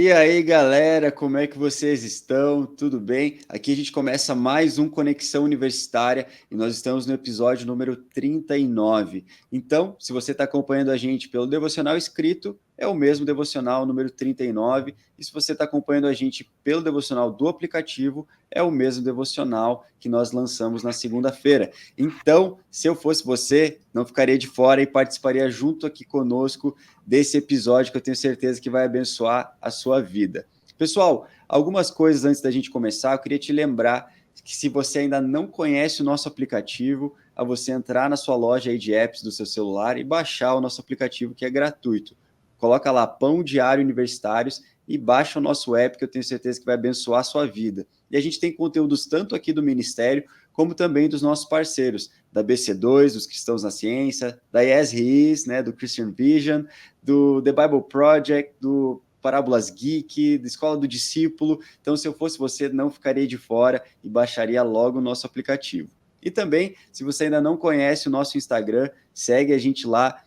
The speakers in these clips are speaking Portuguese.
E aí, galera, como é que vocês estão? Tudo bem? Aqui a gente começa mais um Conexão Universitária e nós estamos no episódio número 39. Então, se você está acompanhando a gente pelo devocional escrito, é o mesmo devocional número 39. E se você está acompanhando a gente pelo devocional do aplicativo, é o mesmo devocional que nós lançamos na segunda-feira. Então, se eu fosse você, não ficaria de fora e participaria junto aqui conosco desse episódio que eu tenho certeza que vai abençoar a sua vida. Pessoal, algumas coisas antes da gente começar, eu queria te lembrar que se você ainda não conhece o nosso aplicativo, a você entrar na sua loja aí de apps do seu celular e baixar o nosso aplicativo que é gratuito. Coloca lá Pão Diário Universitários e baixa o nosso app que eu tenho certeza que vai abençoar a sua vida. E a gente tem conteúdos tanto aqui do Ministério como também dos nossos parceiros, da BC2, dos Cristãos na Ciência, da Yes né, do Christian Vision, do The Bible Project, do Parábolas Geek, da Escola do Discípulo. Então, se eu fosse você, não ficaria de fora e baixaria logo o nosso aplicativo. E também, se você ainda não conhece o nosso Instagram, segue a gente lá,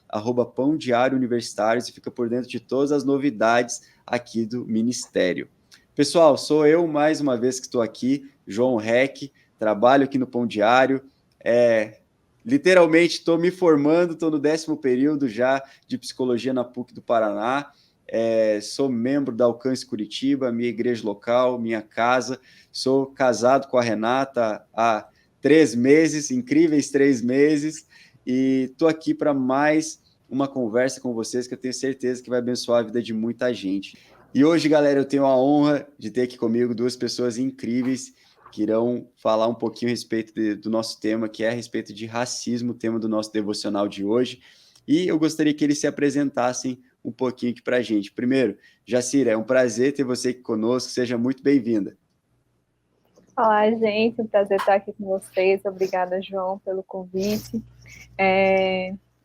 @Pão Diário Universitários, e fica por dentro de todas as novidades aqui do Ministério. Pessoal, sou eu mais uma vez que estou aqui, João Reck, trabalho aqui no Pão Diário, literalmente estou me formando, estou no 10º período já de psicologia na PUC do Paraná, sou membro da Alcance Curitiba, minha igreja local, minha casa, sou casado com a Renata há 3 meses, incríveis 3 meses, e estou aqui para mais uma conversa com vocês que eu tenho certeza que vai abençoar a vida de muita gente. E hoje, galera, eu tenho a honra de ter aqui comigo duas pessoas incríveis que irão falar um pouquinho a respeito do nosso tema, que é a respeito de racismo, o tema do nosso devocional de hoje. E eu gostaria que eles se apresentassem um pouquinho aqui para a gente. Primeiro, Jacira, é um prazer ter você aqui conosco, seja muito bem-vinda. Olá, gente, um prazer estar aqui com vocês. Obrigada, João, pelo convite.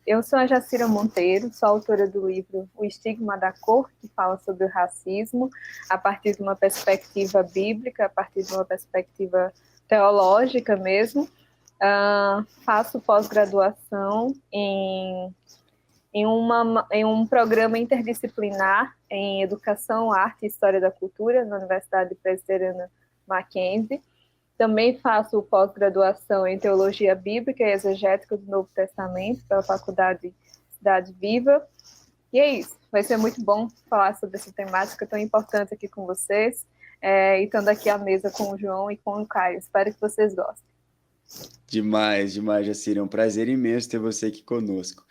Eu sou a Jacira Monteiro, sou autora do livro O Estigma da Cor, que fala sobre o racismo a partir de uma perspectiva bíblica, a partir de uma perspectiva teológica mesmo. Faço pós-graduação em um programa interdisciplinar em Educação, Arte e História da Cultura na Universidade Presbiteriana Mackenzie. Também faço pós-graduação em Teologia Bíblica e Exegética do Novo Testamento pela Faculdade Cidade Viva. E é isso. Vai ser muito bom falar sobre essa temática tão importante aqui com vocês. E estando aqui à mesa com o João e com o Caio. Espero que vocês gostem. Demais, demais, Jacira. É um prazer imenso ter você aqui conosco.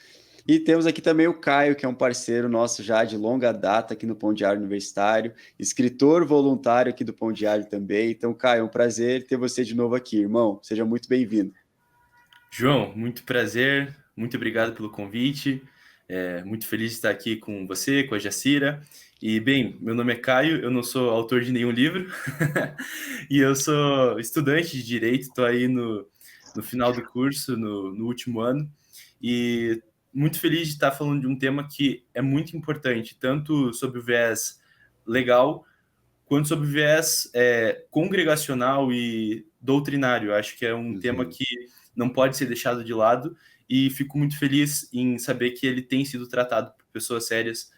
E temos aqui também o Caio, que é um parceiro nosso já de longa data aqui no Pão Diário Universitário, escritor voluntário aqui do Pão Diário também. Então, Caio, é um prazer ter você de novo aqui, irmão. Seja muito bem-vindo. João, muito prazer, muito obrigado pelo convite. Muito feliz de estar aqui com você, com a Jacira. E, bem, meu nome é Caio, eu não sou autor de nenhum livro, e eu sou estudante de Direito, estou aí no final do curso, no último ano, e muito feliz de estar falando de um tema que é muito importante, tanto sobre o viés legal, quanto sobre o viés congregacional e doutrinário. Acho que é um tema que não pode ser deixado de lado, e fico muito feliz em saber que ele tem sido tratado por pessoas sérias,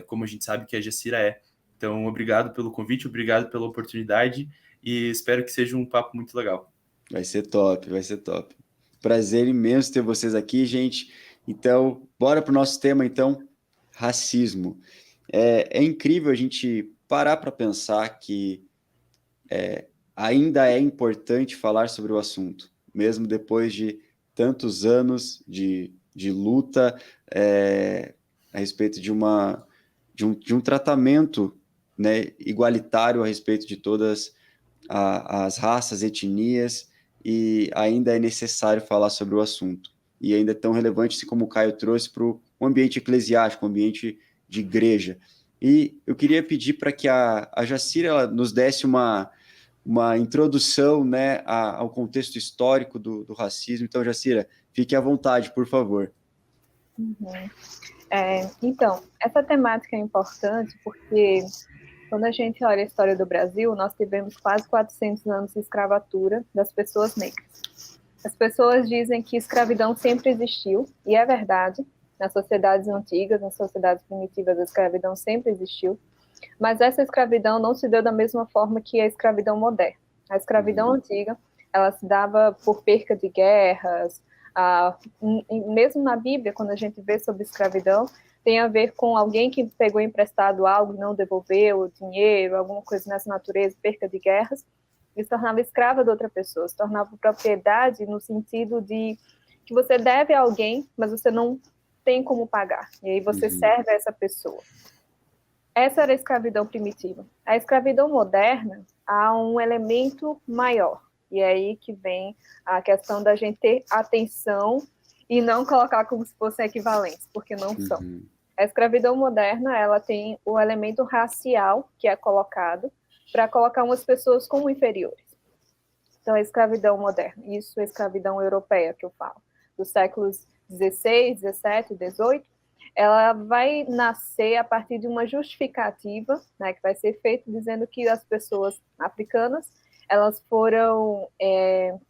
como a gente sabe que a Jacira é. Então, obrigado pelo convite, obrigado pela oportunidade, e espero que seja um papo muito legal. Vai ser top, vai ser top. Prazer imenso ter vocês aqui, gente. Então, bora para o nosso tema, então, racismo. É incrível a gente parar para pensar que ainda é importante falar sobre o assunto, mesmo depois de tantos anos de luta a respeito de um tratamento, né, igualitário a respeito de todas as raças, etnias, e ainda é necessário falar sobre o assunto. E ainda é tão relevante assim como o Caio trouxe para o ambiente eclesiástico, o ambiente de igreja. E eu queria pedir para que a Jacira nos desse uma introdução, né, ao contexto histórico do racismo. Então, Jacira, fique à vontade, por favor. Então, essa temática é importante porque quando a gente olha a história do Brasil, nós tivemos quase 400 anos de escravatura das pessoas negras. As pessoas dizem que escravidão sempre existiu, e é verdade. Nas sociedades antigas, nas sociedades primitivas, a escravidão sempre existiu. Mas essa escravidão não se deu da mesma forma que a escravidão moderna. A escravidão antiga, ela se dava por perca de guerras, mesmo na Bíblia, quando a gente vê sobre escravidão, tem a ver com alguém que pegou emprestado algo e não devolveu, dinheiro, alguma coisa nessa natureza, perca de guerras, e se tornava escrava de outra pessoa, se tornava propriedade no sentido de que você deve a alguém, mas você não tem como pagar, e aí você serve a essa pessoa. Essa era a escravidão primitiva. A escravidão moderna, há um elemento maior, e é aí que vem a questão da gente ter atenção e não colocar como se fossem equivalentes, porque não são. A escravidão moderna, ela tem o elemento racial que é colocado para colocar umas pessoas como inferiores. Então, a escravidão moderna, isso é a escravidão europeia que eu falo, dos séculos 16, 17, 18, ela vai nascer a partir de uma justificativa, né, que vai ser feita dizendo que as pessoas africanas, elas foram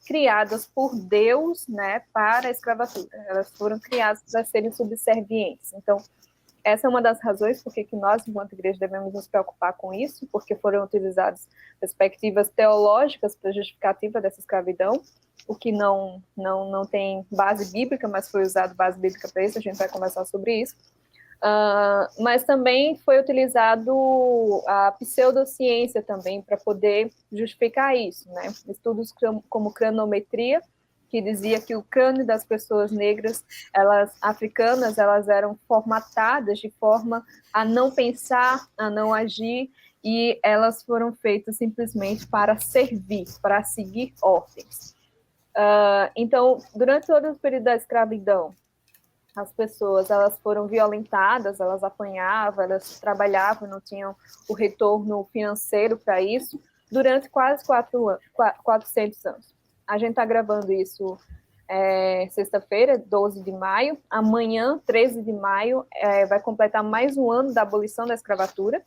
criadas por Deus, né, para a escravatura. Elas foram criadas para serem subservientes. Então, essa é uma das razões por que nós, enquanto igreja, devemos nos preocupar com isso, porque foram utilizadas perspectivas teológicas para a justificativa dessa escravidão, o que não tem base bíblica, mas foi usado base bíblica para isso, a gente vai conversar sobre isso. Mas também foi utilizado a pseudociência também para poder justificar isso, né? Estudos como cranometria, que dizia que o crânio das pessoas negras, africanas, elas eram formatadas de forma a não pensar, a não agir, e elas foram feitas simplesmente para servir, para seguir ordens. Então, durante todo o período da escravidão, as pessoas, elas foram violentadas, elas apanhavam, elas trabalhavam, não tinham o retorno financeiro para isso, durante quase 400 anos. A gente está gravando isso sexta-feira, 12 de maio. Amanhã, 13 de maio, vai completar mais um ano da abolição da escravatura.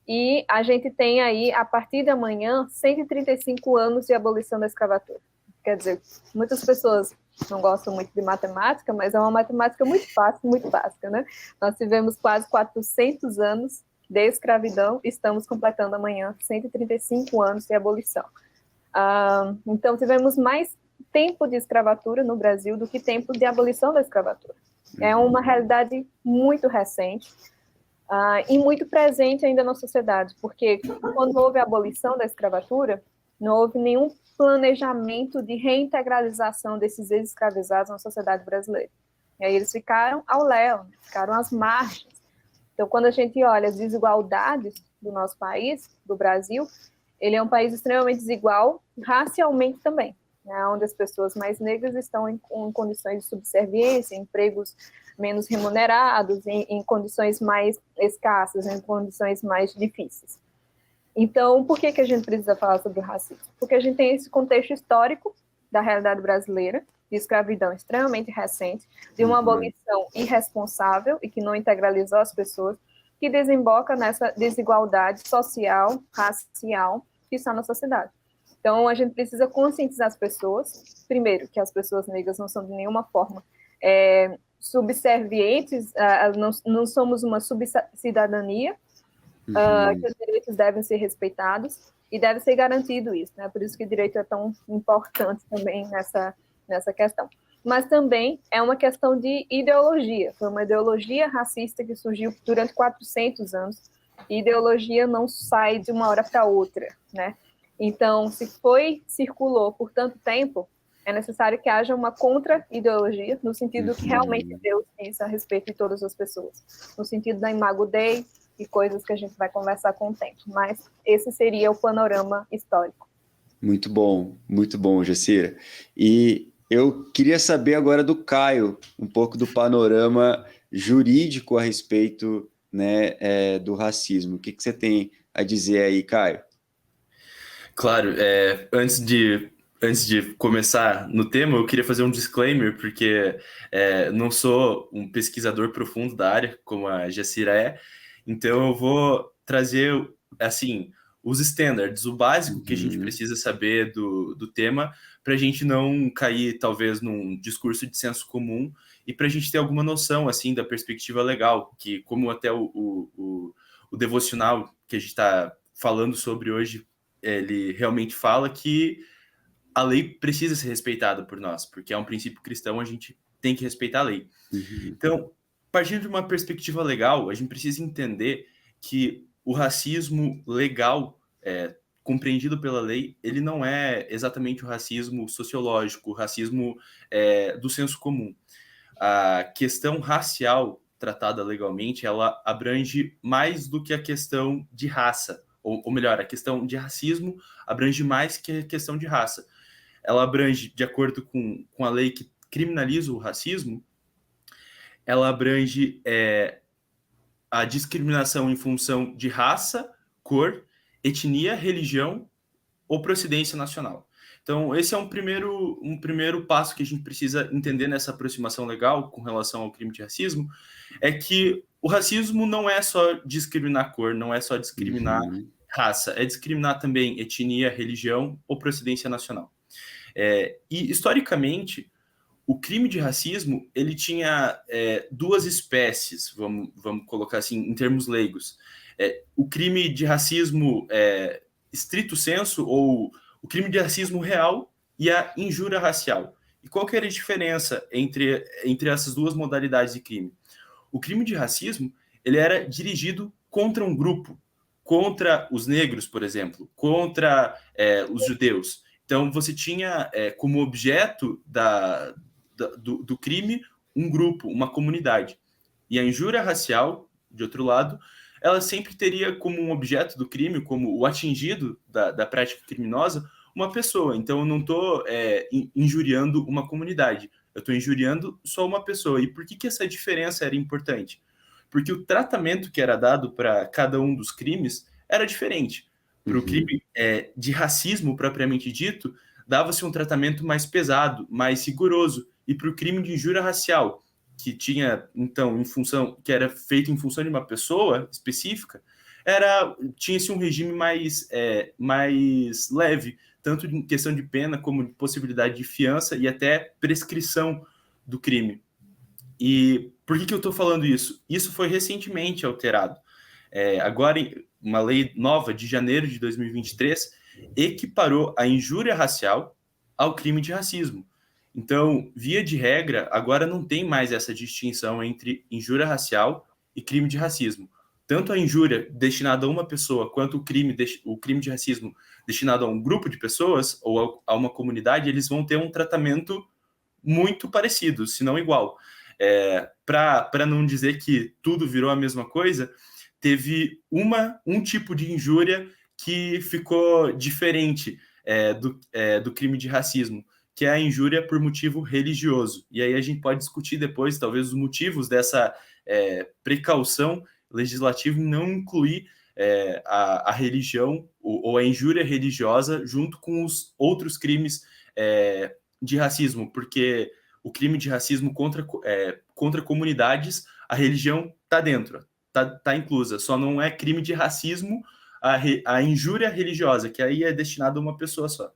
E a gente tem aí, a partir de amanhã, 135 anos de abolição da escravatura. Quer dizer, muitas pessoas não gostam muito de matemática, mas é uma matemática muito fácil, muito básica, né? Nós tivemos quase 400 anos de escravidão e estamos completando amanhã 135 anos de abolição. Então, tivemos mais tempo de escravatura no Brasil do que tempo de abolição da escravatura. É uma realidade muito recente e muito presente ainda na sociedade, porque quando houve a abolição da escravatura, não houve nenhum planejamento de reintegralização desses ex-escravizados na sociedade brasileira. E aí eles ficaram ao léu, ficaram às margens. Então, quando a gente olha as desigualdades do nosso país, do Brasil, ele é um país extremamente desigual, racialmente também, né, onde as pessoas mais negras estão em condições de subserviência, em empregos menos remunerados, em condições mais escassas, em condições mais difíceis. Então, por que a gente precisa falar sobre o racismo? Porque a gente tem esse contexto histórico da realidade brasileira, de escravidão extremamente recente, de uma abolição irresponsável e que não integralizou as pessoas, que desemboca nessa desigualdade social, racial, que está na sociedade. Então, a gente precisa conscientizar as pessoas, primeiro, que as pessoas negras não são de nenhuma forma subservientes, não somos uma subcidadania, que os direitos devem ser respeitados e deve ser garantido isso, né? Por isso que o direito é tão importante também nessa questão. Mas também é uma questão de ideologia. Foi uma ideologia racista que surgiu durante 400 anos. E ideologia não sai de uma hora para outra, né? Então, se circulou por tanto tempo, é necessário que haja uma contra-ideologia, no sentido que realmente Deus pensa a respeito de todas as pessoas, no sentido da Imago Dei e coisas que a gente vai conversar com o tempo. Mas esse seria o panorama histórico. Muito bom, Jacira. E eu queria saber agora do Caio, um pouco do panorama jurídico a respeito, né, do racismo. O que você tem a dizer aí, Caio? Claro, antes de começar no tema, eu queria fazer um disclaimer, porque não sou um pesquisador profundo da área, como a Jacira é, então eu vou trazer, assim, os standards, o básico que a gente precisa saber do tema, para a gente não cair, talvez, num discurso de senso comum e para a gente ter alguma noção, assim, da perspectiva legal, que como até o o devocional que a gente está falando sobre hoje, ele realmente fala que a lei precisa ser respeitada por nós, porque é um princípio cristão, a gente tem que respeitar a lei. Então, partindo de uma perspectiva legal, a gente precisa entender que o racismo legal, compreendido pela lei, ele não é exatamente o racismo sociológico, o racismo do senso comum. A questão racial tratada legalmente, ela abrange mais do que a questão de raça, ou melhor, a questão de racismo abrange mais que a questão de raça. Ela abrange, de acordo com a lei que criminaliza o racismo, ela abrange a discriminação em função de raça, cor, etnia, religião ou procedência nacional. Então, esse é um primeiro passo que a gente precisa entender nessa aproximação legal com relação ao crime de racismo, é que o racismo não é só discriminar cor, não é só discriminar raça, é discriminar também etnia, religião ou procedência nacional. E, historicamente, o crime de racismo, ele tinha duas espécies, vamos colocar assim, em termos leigos. O crime de racismo estrito sensu, ou o crime de racismo real, e a injúria racial. E qual que era a diferença entre essas duas modalidades de crime? O crime de racismo, ele era dirigido contra um grupo, contra os negros, por exemplo, contra os judeus. Então, você tinha como objeto do crime um grupo, uma comunidade. E a injúria racial, de outro lado, ela sempre teria como um objeto do crime, como o atingido da prática criminosa, uma pessoa. Então, eu não estou injuriando uma comunidade, eu estou injuriando só uma pessoa. E por que essa diferença era importante? Porque o tratamento que era dado para cada um dos crimes era diferente. Para o crime de racismo, propriamente dito, dava-se um tratamento mais pesado, mais rigoroso. E para o crime de injúria racial, que tinha, então, que era feito em função de uma pessoa específica, tinha-se um regime mais leve, tanto em questão de pena, como de possibilidade de fiança e até prescrição do crime. E por que eu estou falando isso? Isso foi recentemente alterado. Agora, uma lei nova de janeiro de 2023 equiparou a injúria racial ao crime de racismo. Então, via de regra, agora não tem mais essa distinção entre injúria racial e crime de racismo. Tanto a injúria destinada a uma pessoa, quanto o crime de racismo destinado a um grupo de pessoas ou a uma comunidade, eles vão ter um tratamento muito parecido, se não igual. Para não dizer que tudo virou a mesma coisa, teve um tipo de injúria que ficou diferente do crime de racismo, que é a injúria por motivo religioso. E aí a gente pode discutir depois, talvez, os motivos dessa precaução legislativa em não incluir a religião ou a injúria religiosa junto com os outros crimes de racismo, porque o crime de racismo contra comunidades, a religião está dentro, está inclusa, só não é crime de racismo a injúria religiosa, que aí é destinado a uma pessoa só.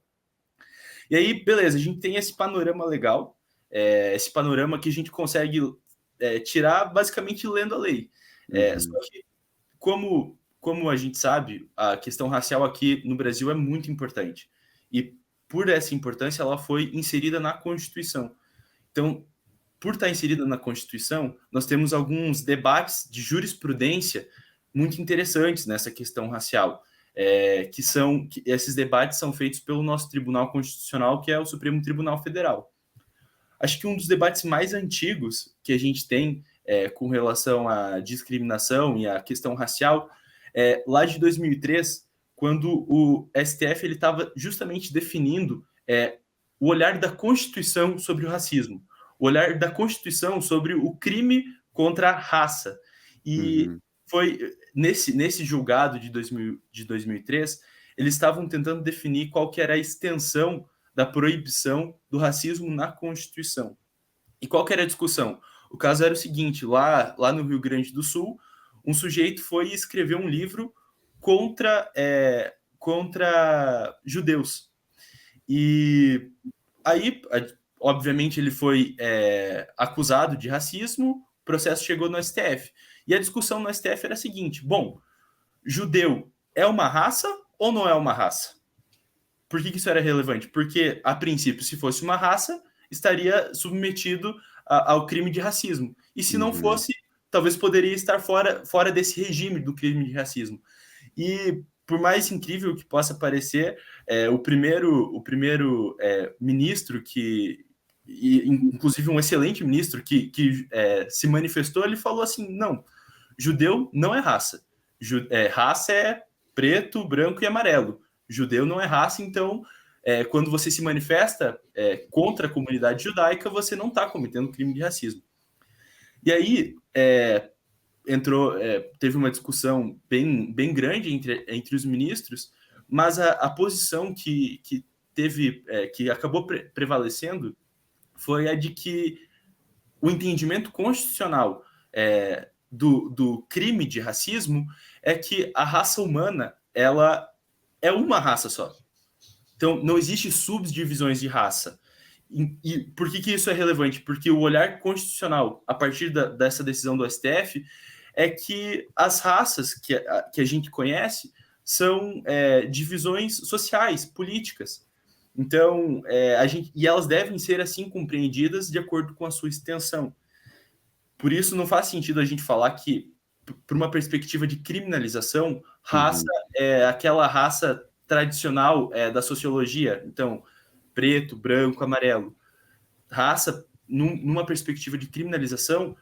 E aí, beleza, a gente tem esse panorama legal, esse panorama que a gente consegue tirar basicamente lendo a lei. Só que, como a gente sabe, a questão racial aqui no Brasil é muito importante. E por essa importância, ela foi inserida na Constituição. Então, por estar inserida na Constituição, nós temos alguns debates de jurisprudência muito interessantes nessa questão racial. Que esses debates são feitos pelo nosso Tribunal Constitucional, que é o Supremo Tribunal Federal. Acho que um dos debates mais antigos que a gente tem com relação à discriminação e à questão racial lá de 2003, quando o STF estava justamente definindo o olhar da Constituição sobre o racismo, o olhar da Constituição sobre o crime contra a raça. E foi nesse julgado de 2003, eles estavam tentando definir qual que era a extensão da proibição do racismo na Constituição. E qual que era a discussão? O caso era o seguinte, lá no Rio Grande do Sul, um sujeito foi escrever um livro contra judeus. E aí, obviamente, ele foi acusado de racismo, o processo chegou no STF. E a discussão no STF era a seguinte, bom, judeu é uma raça ou não é uma raça? Por que isso era relevante? Porque, a princípio, se fosse uma raça, estaria submetido ao crime de racismo. E se não fosse, talvez poderia estar fora desse regime do crime de racismo. E, por mais incrível que possa parecer, o primeiro ministro inclusive um excelente ministro que se manifestou, ele falou assim, não, judeu não é raça. Raça é preto, branco e amarelo. Judeu não é raça, então, quando você se manifesta contra a comunidade judaica, você não está cometendo crime de racismo. E aí, teve uma discussão bem grande entre os ministros, mas a posição que acabou prevalecendo foi a de que o entendimento constitucional do crime de racismo é que a raça humana ela é uma raça só. Então, não existe subdivisões de raça. E por que isso é relevante? Porque o olhar constitucional, a partir dessa decisão do STF, é que as raças que a gente conhece são divisões sociais, políticas. Então, e elas devem ser assim compreendidas de acordo com a sua extensão. Por isso, não faz sentido a gente falar que, por uma perspectiva de criminalização, raça é aquela raça tradicional da sociologia. Então, preto, branco, amarelo. Raça, numa perspectiva de criminalização,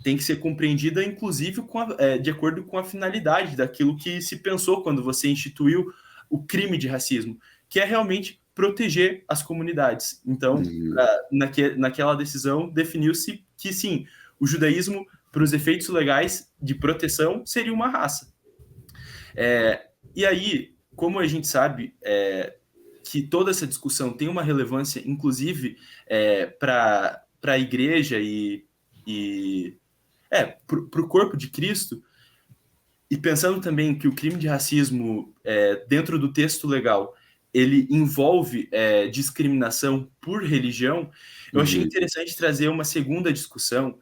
tem que ser compreendida, inclusive, de acordo com a finalidade daquilo que se pensou quando você instituiu o crime de racismo, que é realmente proteger as comunidades. Então, naquela decisão, definiu-se que, sim, o judaísmo, para os efeitos legais de proteção, seria uma raça. E aí, como a gente sabe que toda essa discussão tem uma relevância, inclusive, para a igreja e para o corpo de Cristo, e pensando também que o crime de racismo, dentro do texto legal, ele envolve discriminação por religião, eu achei interessante trazer uma segunda discussão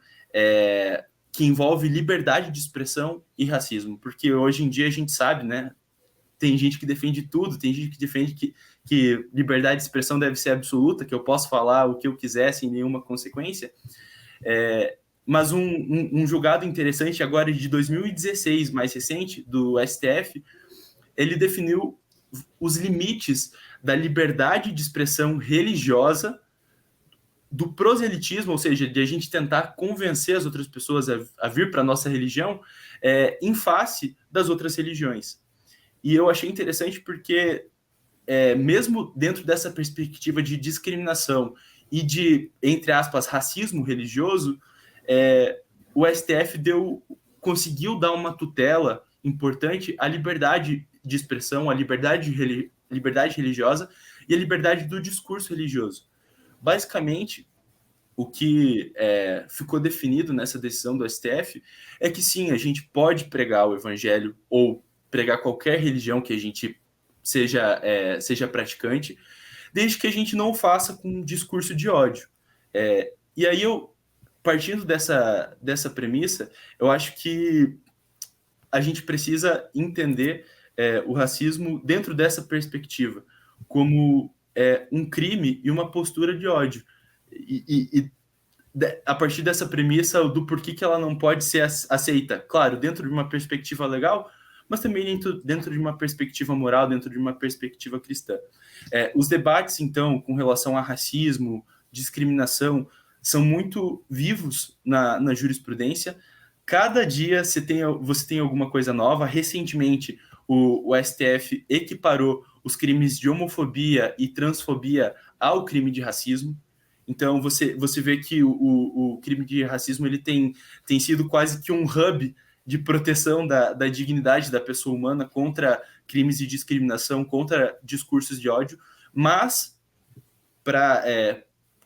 que envolve liberdade de expressão e racismo, porque hoje em dia a gente sabe, né, tem gente que defende tudo, tem gente que defende que liberdade de expressão deve ser absoluta, que eu posso falar o que eu quiser sem nenhuma consequência, mas um julgado interessante agora de 2016, mais recente, do STF, ele definiu os limites da liberdade de expressão religiosa, do proselitismo, ou seja, de a gente tentar convencer as outras pessoas a vir para a nossa religião, em face das outras religiões. E eu achei interessante porque, mesmo dentro dessa perspectiva de discriminação e de, entre aspas, racismo religioso, o STF conseguiu dar uma tutela importante à liberdade de expressão, à liberdade religiosa e à liberdade do discurso religioso. Basicamente, o que ficou definido nessa decisão do STF é que sim, a gente pode pregar o evangelho ou pregar qualquer religião que a gente seja praticante, desde que a gente não o faça com um discurso de ódio. E aí partindo dessa premissa, eu acho que a gente precisa entender o racismo dentro dessa perspectiva, como um crime e uma postura de ódio. E a partir dessa premissa do porquê que ela não pode ser aceita, claro, dentro de uma perspectiva legal, mas também dentro de uma perspectiva moral, dentro de uma perspectiva cristã. Os debates, então, com relação a racismo, discriminação, são muito vivos na jurisprudência. Cada dia você tem alguma coisa nova. Recentemente, o STF equiparou os crimes de homofobia e transfobia ao crime de racismo. Então, você vê que o crime de racismo ele tem sido quase que um hub de proteção da dignidade da pessoa humana contra crimes de discriminação, contra discursos de ódio, mas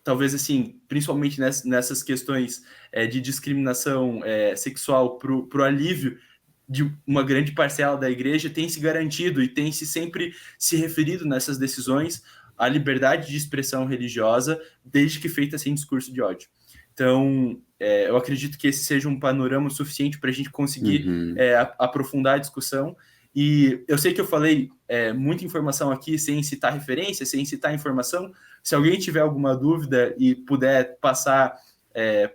talvez assim, principalmente nessas questões de discriminação sexual para o alívio de uma grande parcela da igreja, tem se garantido e tem sempre se referido nessas decisões à liberdade de expressão religiosa, desde que feita sem discurso de ódio. Então, eu acredito que esse seja um panorama suficiente para a gente conseguir aprofundar a discussão. E eu sei que eu falei muita informação aqui sem citar referência, sem citar informação. Se alguém tiver alguma dúvida e puder passar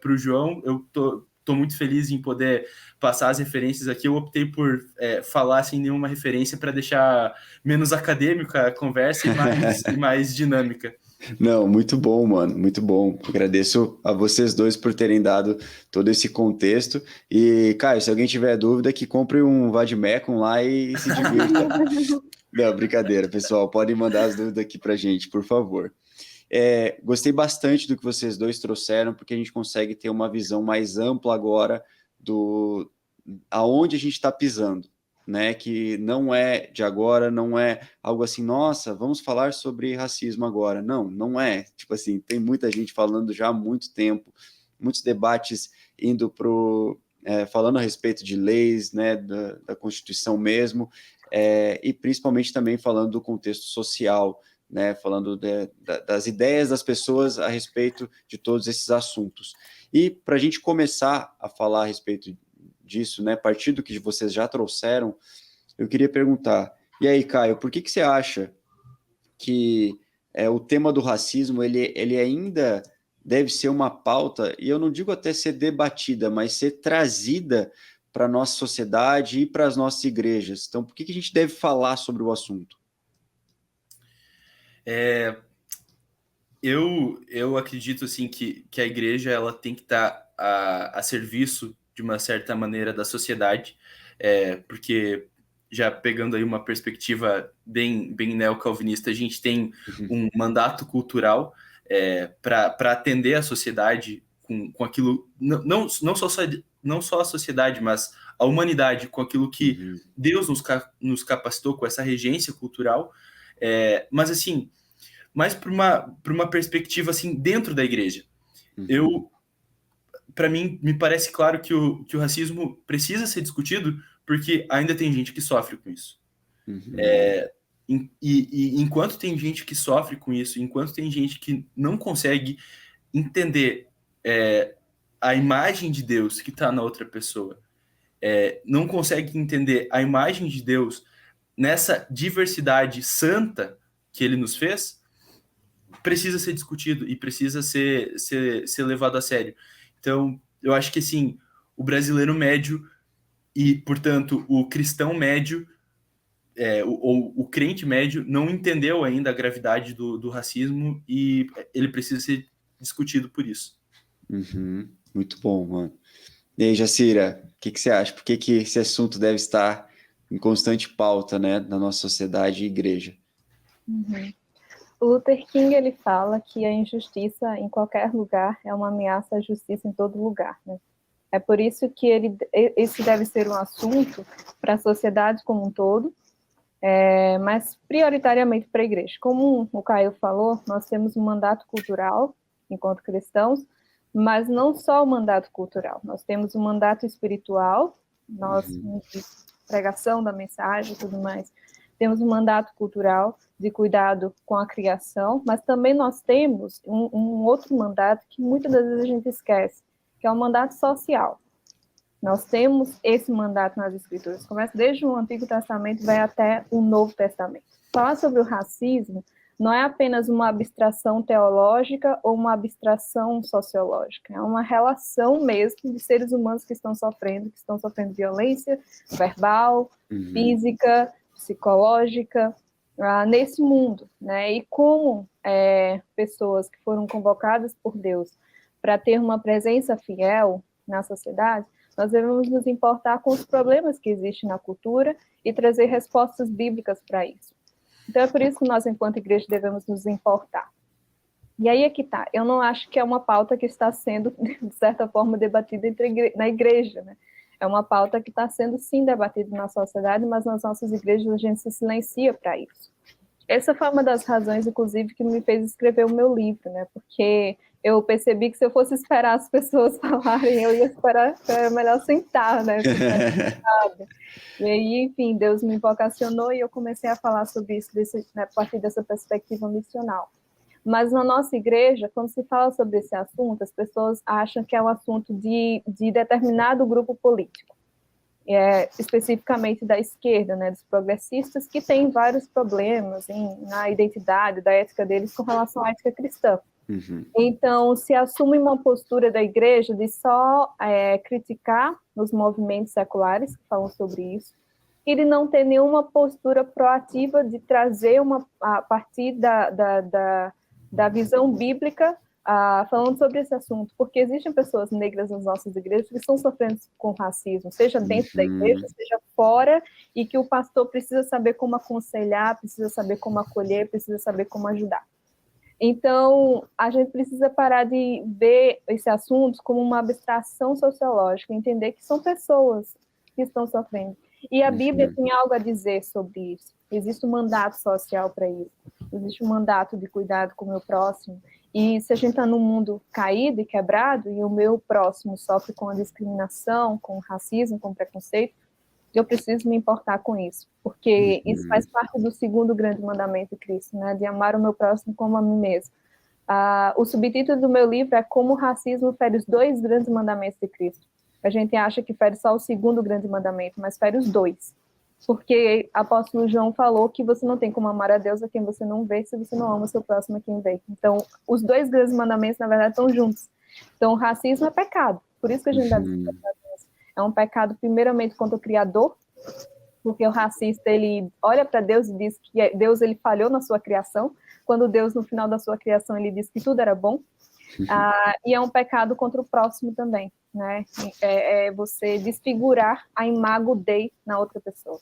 para o João, eu tô muito feliz em poder passar as referências aqui. Eu optei por falar sem nenhuma referência para deixar menos acadêmica a conversa e mais dinâmica. Não, muito bom, mano, muito bom. Agradeço a vocês dois por terem dado todo esse contexto. E, Caio, se alguém tiver dúvida, que compre um Vadmecum lá e se divirta. Não, brincadeira, pessoal. Podem mandar as dúvidas aqui pra gente, por favor. Gostei bastante do que vocês dois trouxeram, porque a gente consegue ter uma visão mais ampla agora do aonde a gente está pisando, né? Que não é de agora, não é algo assim, nossa, vamos falar sobre racismo agora. Não, não é. Tipo assim, tem muita gente falando já há muito tempo, muitos debates indo falando a respeito de leis, né? Da Constituição mesmo, e principalmente também falando do contexto social, né, falando das ideias das pessoas a respeito de todos esses assuntos. E para a gente começar a falar a respeito disso, né, a partir do que vocês já trouxeram, eu queria perguntar, e aí, Caio, por que você acha que o tema do racismo ele ainda deve ser uma pauta, e eu não digo até ser debatida, mas ser trazida para a nossa sociedade e para as nossas igrejas? Então, por que a gente deve falar sobre o assunto? Eu acredito assim que a igreja ela tem que estar a serviço de uma certa maneira da sociedade, porque já pegando aí uma perspectiva bem neocalvinista, a gente tem um mandato cultural para atender a sociedade com aquilo, não só a sociedade, mas a humanidade, com aquilo que Deus nos capacitou, com essa regência cultural, mas assim, mais para uma perspectiva assim dentro da igreja. Para mim, me parece claro que o racismo precisa ser discutido porque ainda tem gente que sofre com isso. E enquanto tem gente que sofre com isso, enquanto tem gente que não consegue entender a imagem de Deus que está na outra pessoa, não consegue entender a imagem de Deus nessa diversidade santa que ele nos fez, precisa ser discutido e precisa ser levado a sério. Então, eu acho que, assim, o brasileiro médio e, portanto, o cristão médio, ou o crente médio, não entendeu ainda a gravidade do racismo e ele precisa ser discutido por isso. Muito bom, mano. E aí, Jacira, o que você acha? Por que esse assunto deve estar em constante pauta, né, na nossa sociedade e igreja? O Luther King, ele fala que a injustiça em qualquer lugar é uma ameaça à justiça em todo lugar, né? É por isso que esse deve ser um assunto para a sociedade como um todo, mas prioritariamente para a igreja. Como o Caio falou, nós temos um mandato cultural enquanto cristãos, mas não só o mandato cultural, nós temos um mandato espiritual, de pregação da mensagem e tudo mais. Temos um mandato cultural de cuidado com a criação, mas também nós temos um outro mandato que muitas das vezes a gente esquece, que é o mandato social. Nós temos esse mandato nas Escrituras, começa desde o Antigo Testamento e vai até o Novo Testamento. Falar sobre o racismo não é apenas uma abstração teológica ou uma abstração sociológica, é uma relação mesmo de seres humanos que estão sofrendo violência verbal, física, psicológica, nesse mundo, né? E como pessoas que foram convocadas por Deus para ter uma presença fiel na sociedade, nós devemos nos importar com os problemas que existem na cultura e trazer respostas bíblicas para isso. Então é por isso que nós, enquanto igreja, devemos nos importar. E aí é que tá. Eu não acho que é uma pauta que está sendo, de certa forma, debatida na igreja, né? É uma pauta que está sendo, sim, debatida na sociedade, mas nas nossas igrejas a gente se silencia para isso. Essa foi uma das razões, inclusive, que me fez escrever o meu livro, né? Porque eu percebi que se eu fosse esperar as pessoas falarem, eu ia esperar, era melhor sentar, né? E aí, enfim, Deus me vocacionou e eu comecei a falar sobre isso a partir dessa perspectiva missional. Mas na nossa igreja, quando se fala sobre esse assunto, as pessoas acham que é um assunto de determinado grupo político, especificamente da esquerda, né, dos progressistas, que têm vários problemas na identidade, da ética deles com relação à ética cristã. Uhum. Então, se assume uma postura da igreja de só criticar os movimentos seculares que falam sobre isso, e de não ter nenhuma postura proativa de trazer a partir da visão bíblica, falando sobre esse assunto, porque existem pessoas negras nas nossas igrejas que estão sofrendo com racismo, seja dentro da igreja, seja fora, e que o pastor precisa saber como aconselhar, precisa saber como acolher, precisa saber como ajudar. Então, a gente precisa parar de ver esse assunto como uma abstração sociológica, entender que são pessoas que estão sofrendo. E a Bíblia tem algo a dizer sobre isso. Existe um mandato social para isso. Existe um mandato de cuidado com o meu próximo. E se a gente está num mundo caído e quebrado, e o meu próximo sofre com a discriminação, com o racismo, com o preconceito, eu preciso me importar com isso, porque isso faz parte do segundo grande mandamento de Cristo, né, de amar o meu próximo como a mim mesmo. O subtítulo do meu livro é Como o Racismo fere os dois grandes mandamentos de Cristo. A gente acha que fere só o segundo grande mandamento, mas fere os dois, porque o apóstolo João falou que você não tem como amar a Deus a quem você não vê, se você não ama o seu próximo a quem vê. Então, os dois grandes mandamentos, na verdade, estão juntos. Então, o racismo é pecado, por isso que a gente deve se importar. É um pecado primeiramente contra o Criador, porque o racista, ele olha para Deus e diz que Deus ele falhou na sua criação, quando Deus, no final da sua criação, ele diz que tudo era bom. E é um pecado contra o próximo também, né? É você desfigurar a imago Dei na outra pessoa.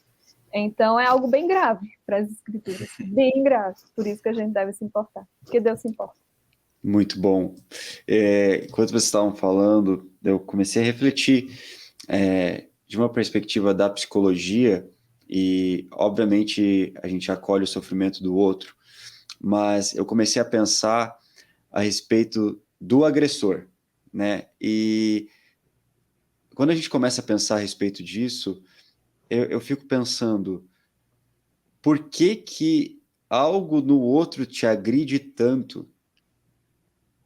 Então, é algo bem grave para as escrituras, bem grave. Por isso que a gente deve se importar, porque Deus se importa. Muito bom. Enquanto vocês estavam falando, eu comecei a refletir de uma perspectiva da psicologia, e obviamente a gente acolhe o sofrimento do outro, mas eu comecei a pensar a respeito do agressor, né? E quando a gente começa a pensar a respeito disso, eu fico pensando, por que algo no outro te agride tanto,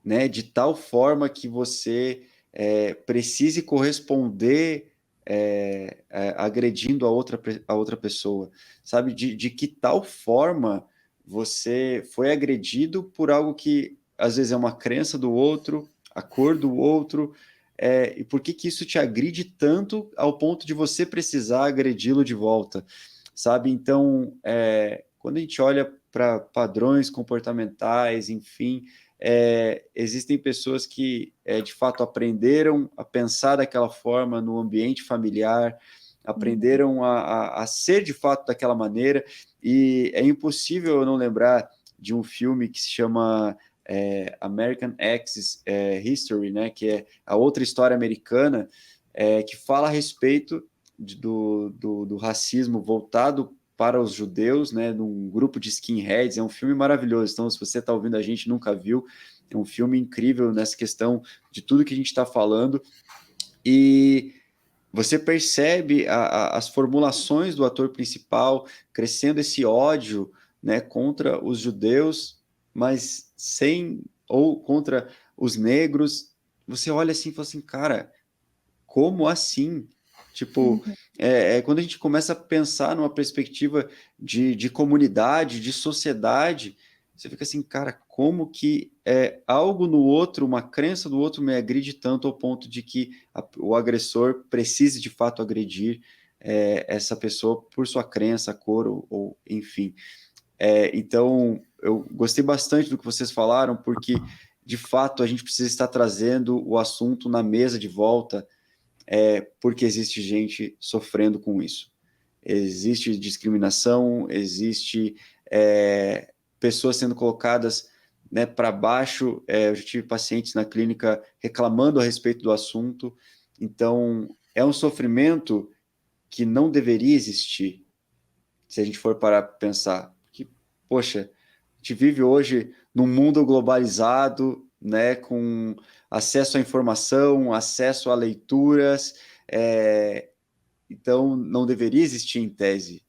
né? De tal forma que você precise corresponder agredindo a outra pessoa, sabe? De que tal forma você foi agredido por algo que às vezes é uma crença do outro, a cor do outro, e por que isso te agride tanto ao ponto de você precisar agredi-lo de volta, sabe? Então, quando a gente olha para padrões comportamentais, enfim, existem pessoas que de fato aprenderam a pensar daquela forma no ambiente familiar, aprenderam a ser de fato daquela maneira, e é impossível eu não lembrar de um filme que se chama American Axis History, né, que é a outra história americana, que fala a respeito do racismo voltado para os judeus, né, num grupo de skinheads. É um filme maravilhoso, então se você está ouvindo a gente e nunca viu, é um filme incrível nessa questão de tudo que a gente está falando, e você percebe as formulações do ator principal crescendo esse ódio, né, contra os judeus, mas ou contra os negros. Você olha assim e fala assim, cara, como assim? Tipo, quando a gente começa a pensar numa perspectiva de comunidade, de sociedade, você fica assim, cara, como que algo no outro, uma crença do outro me agride tanto ao ponto de que o agressor precise de fato agredir essa pessoa por sua crença, cor ou enfim. Então, eu gostei bastante do que vocês falaram, porque, de fato, a gente precisa estar trazendo o assunto na mesa de volta, porque existe gente sofrendo com isso. Existe discriminação, existe pessoas sendo colocadas, né, para baixo. Eu já tive pacientes na clínica reclamando a respeito do assunto. Então, é um sofrimento que não deveria existir, se a gente for parar para pensar. Que, poxa, a gente vive hoje num mundo globalizado, né, com acesso à informação, acesso a leituras, então não deveria existir em tese,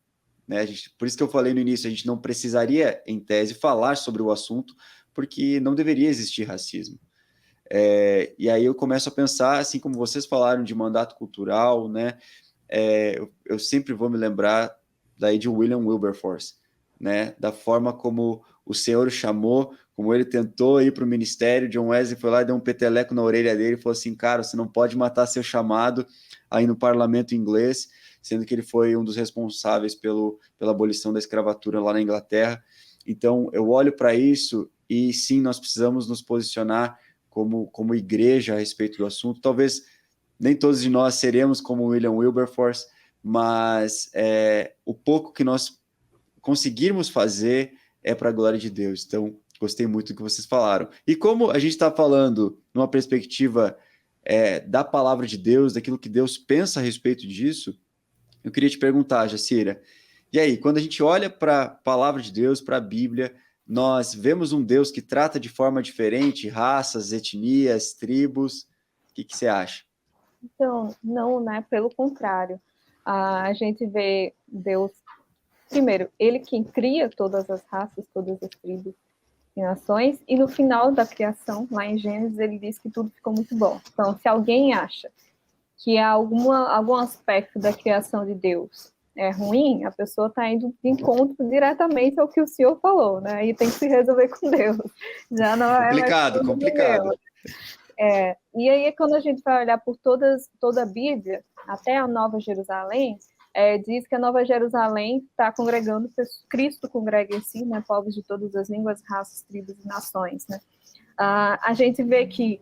né? Por isso que eu falei no início, a gente não precisaria, em tese, falar sobre o assunto, porque não deveria existir racismo. E aí eu começo a pensar, assim como vocês falaram de mandato cultural, né? Eu sempre vou me lembrar daí de William Wilberforce, né? Da forma como o Senhor o chamou, como ele tentou ir para o ministério. John Wesley foi lá e deu um peteleco na orelha dele e falou assim, cara, você não pode matar seu chamado aí no parlamento inglês, sendo que ele foi um dos responsáveis pela abolição da escravatura lá na Inglaterra. Então, eu olho para isso e sim, nós precisamos nos posicionar como igreja a respeito do assunto. Talvez nem todos de nós seremos como William Wilberforce, mas o pouco que nós conseguirmos fazer é para a glória de Deus. Então, gostei muito do que vocês falaram. E como a gente está falando numa perspectiva da palavra de Deus, daquilo que Deus pensa a respeito disso, eu queria te perguntar, Jacira, e aí, quando a gente olha para a palavra de Deus, para a Bíblia, nós vemos um Deus que trata de forma diferente raças, etnias, tribos. O que você acha? Então, não, né? Pelo contrário. A gente vê Deus, primeiro, ele quem cria todas as raças, todas as tribos e nações, e no final da criação, lá em Gênesis, ele diz que tudo ficou muito bom. Então, se alguém acha que há algum aspecto da criação de Deus é ruim, a pessoa está indo de encontro diretamente ao que o Senhor falou, né? E tem que se resolver com Deus. Já não é complicado. E aí, quando a gente vai olhar por toda a Bíblia, até a Nova Jerusalém, diz que a Nova Jerusalém está congregando, Cristo congrega em si, né, povos de todas as línguas, raças, tribos e nações. Né? A gente vê que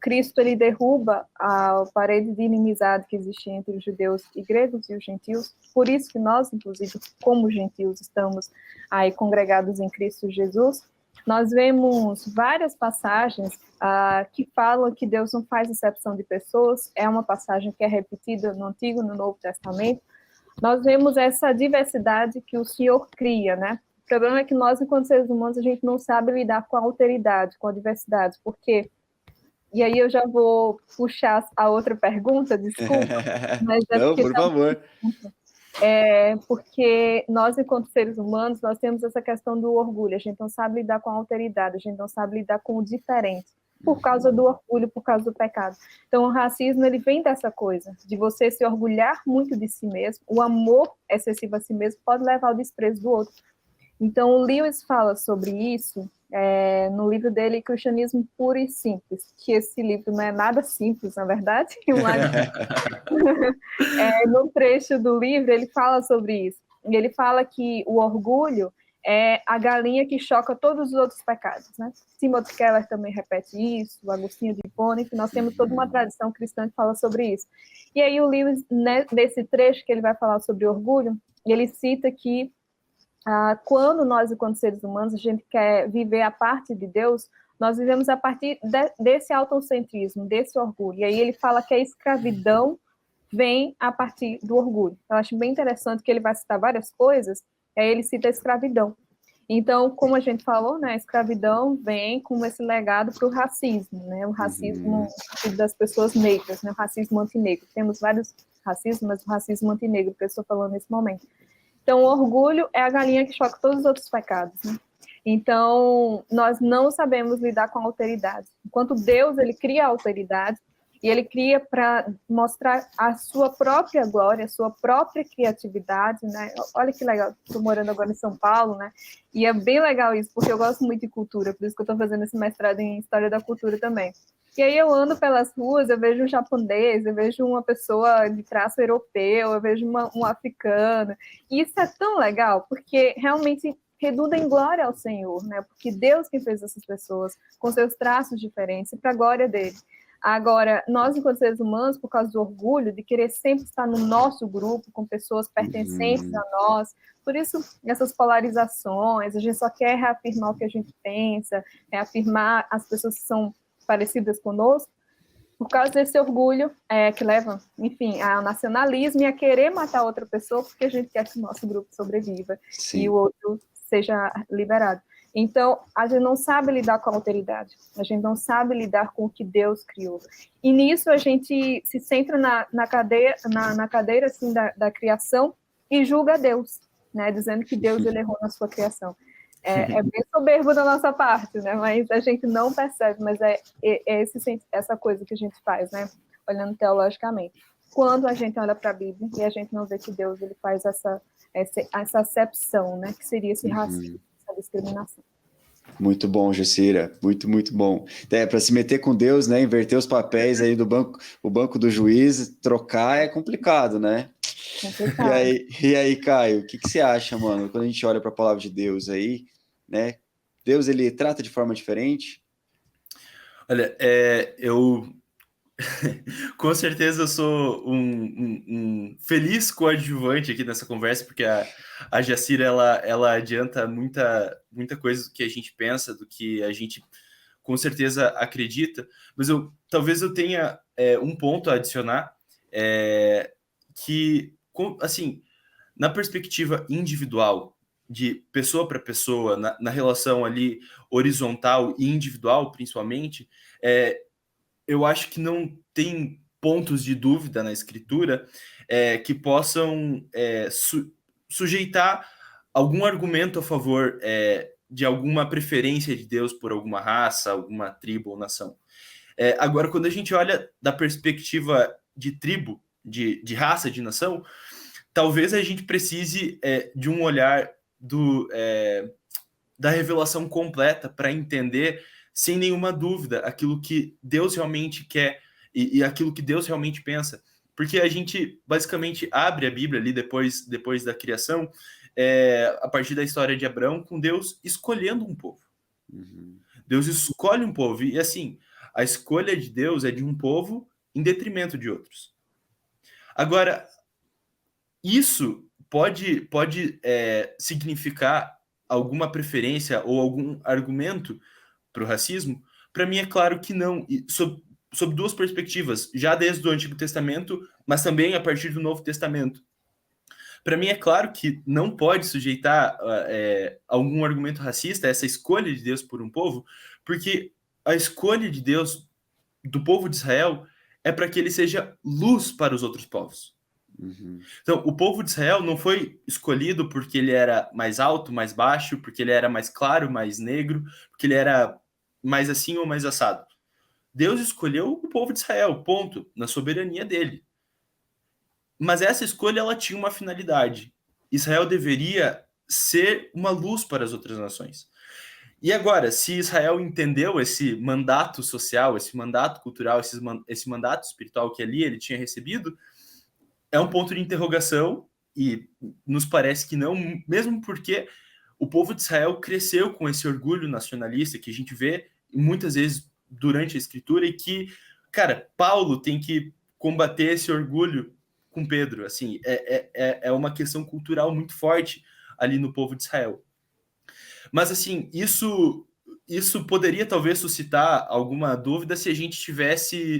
Cristo ele derruba a parede de inimizade que existia entre os judeus e gregos e os gentios, por isso que nós, inclusive, como gentios, estamos aí congregados em Cristo Jesus. Nós vemos várias passagens que falam que Deus não faz exceção de pessoas, é uma passagem que é repetida no Antigo e no Novo Testamento. Nós vemos essa diversidade que o Senhor cria, né? O problema é que nós, enquanto seres humanos, a gente não sabe lidar com a alteridade, com a diversidade, porque... E aí eu já vou puxar a outra pergunta, desculpa. Mas não, por favor. Porque nós, enquanto seres humanos, nós temos essa questão do orgulho. A gente não sabe lidar com a alteridade, a gente não sabe lidar com o diferente, por causa do orgulho, por causa do pecado. Então, o racismo, ele vem dessa coisa, de você se orgulhar muito de si mesmo. O amor excessivo a si mesmo pode levar ao desprezo do outro. Então, o Lewis fala sobre isso no livro dele, Cristianismo Puro e Simples, que esse livro não é nada simples, na verdade. No trecho do livro, ele fala sobre isso. E ele fala que o orgulho é a galinha que choca todos os outros pecados. Né? Timothy Keller também repete isso, o Agostinho de Hipona, que nós temos toda uma tradição cristã que fala sobre isso. E aí o Lewis, nesse trecho que ele vai falar sobre orgulho, ele cita que quando nós, enquanto seres humanos, a gente quer viver a parte de Deus, nós vivemos a partir desse autocentrismo, desse orgulho. E aí ele fala que a escravidão vem a partir do orgulho. Eu acho bem interessante que ele vai citar várias coisas, e aí ele cita a escravidão. Então, como a gente falou, né, a escravidão vem com esse legado para o racismo, né, o racismo das pessoas negras, né, o racismo antinegro. Temos vários racismos, mas o racismo antinegro que eu estou falando nesse momento. Então, o orgulho é a galinha que choca todos os outros pecados, né? Então, nós não sabemos lidar com a alteridade. Enquanto Deus, ele cria a alteridade, e ele cria para mostrar a sua própria glória, a sua própria criatividade, né? Olha que legal, estou morando agora em São Paulo, né? E é bem legal isso, porque eu gosto muito de cultura, por isso que eu estou fazendo esse mestrado em História da Cultura também. E aí eu ando pelas ruas, eu vejo um japonês, eu vejo uma pessoa de traço europeu, eu vejo um africano. E isso é tão legal, porque realmente redunda em glória ao Senhor, né? Porque Deus que fez essas pessoas com seus traços diferentes para a glória dele. Agora, nós, enquanto seres humanos, por causa do orgulho de querer sempre estar no nosso grupo, com pessoas pertencentes a nós, por isso, essas polarizações, a gente só quer reafirmar o que a gente pensa, reafirmar as pessoas que são parecidas conosco, por causa desse orgulho que leva, enfim, ao nacionalismo e a querer matar outra pessoa porque a gente quer que o nosso grupo sobreviva. Sim. E o outro seja liberado. Então, a gente não sabe lidar com a alteridade, a gente não sabe lidar com o que Deus criou. E nisso a gente se centra na cadeira assim, da criação e julga Deus, né, dizendo que Deus ele errou na sua criação. É bem soberbo da nossa parte, né? Mas a gente não percebe, mas essa coisa que a gente faz, né? Olhando teologicamente. Quando a gente olha para a Bíblia e a gente não vê que Deus ele faz essa acepção, né? Que seria esse racismo, essa discriminação. Muito bom, Jacira. Muito, muito bom. Para se meter com Deus, né? Inverter os papéis aí do banco, o banco do juiz, trocar é complicado, né? Complicado. E aí, Caio, o que você acha, mano? Quando a gente olha para a palavra de Deus aí, né? Deus, ele trata de forma diferente? Olha, eu com certeza eu sou um feliz coadjuvante aqui nessa conversa, porque a Jacira, ela adianta muita coisa do que a gente pensa, do que a gente com certeza acredita, mas talvez eu tenha um ponto a adicionar, que, assim, na perspectiva individual, de pessoa para pessoa, na relação ali horizontal e individual, principalmente, eu acho que não tem pontos de dúvida na escritura que possam sujeitar algum argumento a favor de alguma preferência de Deus por alguma raça, alguma tribo ou nação. Agora, quando a gente olha da perspectiva de tribo, de raça, de nação, talvez a gente precise de um olhar da revelação completa para entender, sem nenhuma dúvida, aquilo que Deus realmente quer e aquilo que Deus realmente pensa. Porque a gente basicamente abre a Bíblia ali depois da criação, a partir da história de Abraão, com Deus escolhendo um povo. Uhum. Deus escolhe um povo, e assim, a escolha de Deus é de um povo em detrimento de outros. Agora, isso pode significar alguma preferência ou algum argumento para o racismo? Para mim é claro que não, sob duas perspectivas, já desde o Antigo Testamento, mas também a partir do Novo Testamento. Para mim é claro que não pode sujeitar algum argumento racista, essa escolha de Deus por um povo, porque a escolha de Deus do povo de Israel é para que ele seja luz para os outros povos. Uhum. Então, o povo de Israel não foi escolhido porque ele era mais alto, mais baixo, porque ele era mais claro, mais negro, porque ele era mais assim ou mais assado. Deus escolheu o povo de Israel, ponto, na soberania dele. Mas essa escolha ela tinha uma finalidade. Israel deveria ser uma luz para as outras nações. E agora, se Israel entendeu esse mandato social, esse mandato cultural, esse mandato espiritual que ali ele tinha recebido, é um ponto de interrogação e nos parece que não, mesmo porque o povo de Israel cresceu com esse orgulho nacionalista que a gente vê muitas vezes durante a escritura e que, cara, Paulo tem que combater esse orgulho com Pedro. Assim, é uma questão cultural muito forte ali no povo de Israel. Mas, assim, isso poderia talvez suscitar alguma dúvida se a gente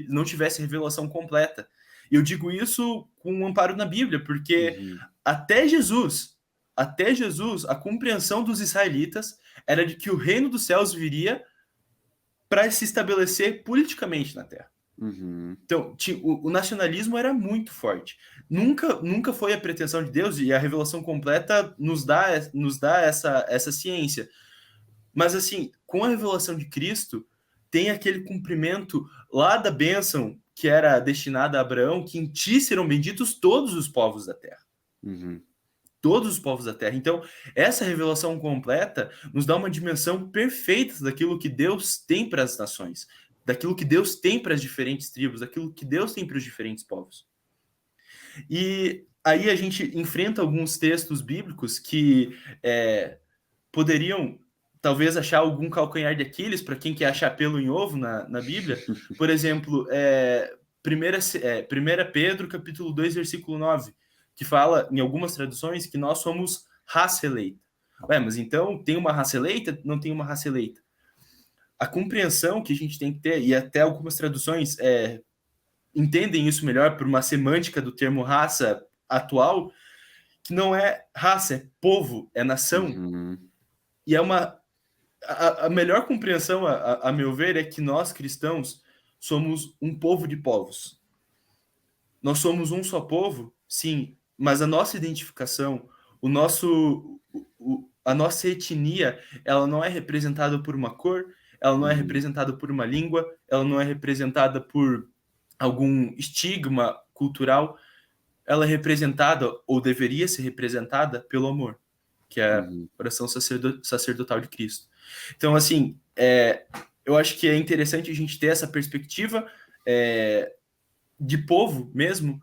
não tivesse revelação completa. E eu digo isso com um amparo na Bíblia, porque até Jesus, a compreensão dos israelitas era de que o reino dos céus viria para se estabelecer politicamente na Terra. Uhum. Então, o nacionalismo era muito forte. Nunca foi a pretensão de Deus, e a revelação completa nos dá essa ciência. Mas, assim, com a revelação de Cristo, tem aquele cumprimento lá da bênção que era destinada a Abraão, que em ti serão benditos todos os povos da terra. Uhum. Todos os povos da terra. Então, essa revelação completa nos dá uma dimensão perfeita daquilo que Deus tem para as nações, daquilo que Deus tem para as diferentes tribos, daquilo que Deus tem para os diferentes povos. E aí a gente enfrenta alguns textos bíblicos que poderiam talvez achar algum calcanhar de Aquiles para quem quer achar pelo em ovo na Bíblia. Por exemplo, 1 Pedro, capítulo 2, versículo 9, que fala, em algumas traduções, que nós somos raça eleita. Mas então tem uma raça eleita? Não tem uma raça eleita. A compreensão que a gente tem que ter, e até algumas traduções entendem isso melhor por uma semântica do termo raça atual, que não é raça, é povo, é nação. Uhum. E a melhor compreensão, a meu ver, é que nós, cristãos, somos um povo de povos. Nós somos um só povo, sim, mas a nossa identificação, a nossa etnia, ela não é representada por uma cor, ela não é representada por uma língua, ela não é representada por algum estigma cultural, ela é representada, ou deveria ser representada, pelo amor, que é a oração sacerdotal de Cristo. Então, assim, eu acho que é interessante a gente ter essa perspectiva de povo mesmo,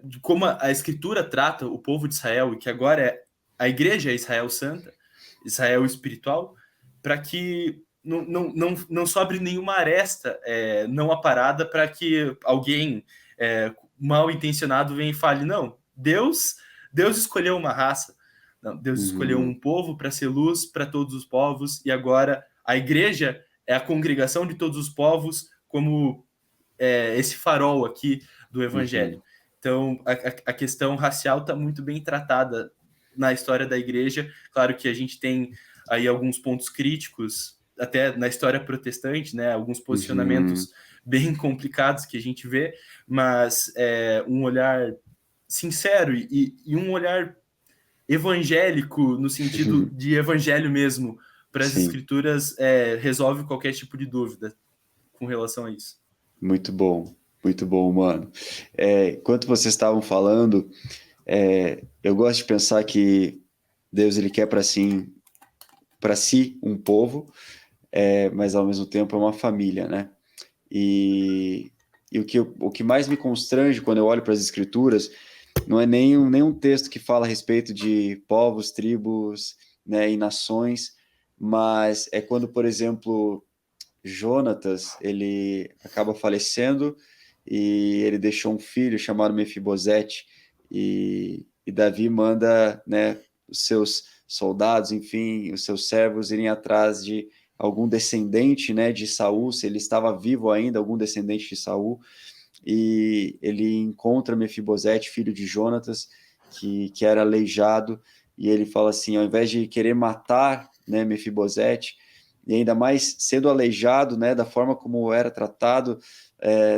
de como a Escritura trata o povo de Israel, e que agora a igreja é Israel Santa, Israel espiritual, para que não sobre nenhuma aresta não aparada para que alguém mal intencionado venha e fale, não, Deus escolheu uma raça, não, Deus escolheu um povo para ser luz para todos os povos, e agora a igreja é a congregação de todos os povos, como esse farol aqui do evangelho. Então, a questão racial está muito bem tratada na história da igreja. Claro que a gente tem aí alguns pontos críticos, até na história protestante, né? Alguns posicionamentos bem complicados que a gente vê, mas um olhar sincero e um olhar evangélico, no sentido de evangelho mesmo, para as escrituras, resolve qualquer tipo de dúvida com relação a isso. Muito bom, mano. Enquanto vocês estavam falando, eu gosto de pensar que Deus ele quer para si um povo, mas ao mesmo tempo é uma família, né? E o que mais me constrange quando eu olho para as Escrituras não é nenhum texto que fala a respeito de povos, tribos, né, e nações, mas é quando, por exemplo, Jonatas, ele acaba falecendo e ele deixou um filho chamado Mefibosete, e Davi manda, né, os seus soldados, enfim, os seus servos irem atrás de algum descendente, né, de Saul, se ele estava vivo ainda, algum descendente de Saul, e ele encontra Mefibosete, filho de Jonatas, que era aleijado, e ele fala assim, ao invés de querer matar, né, Mefibosete, e ainda mais sendo aleijado, né, da forma como era tratado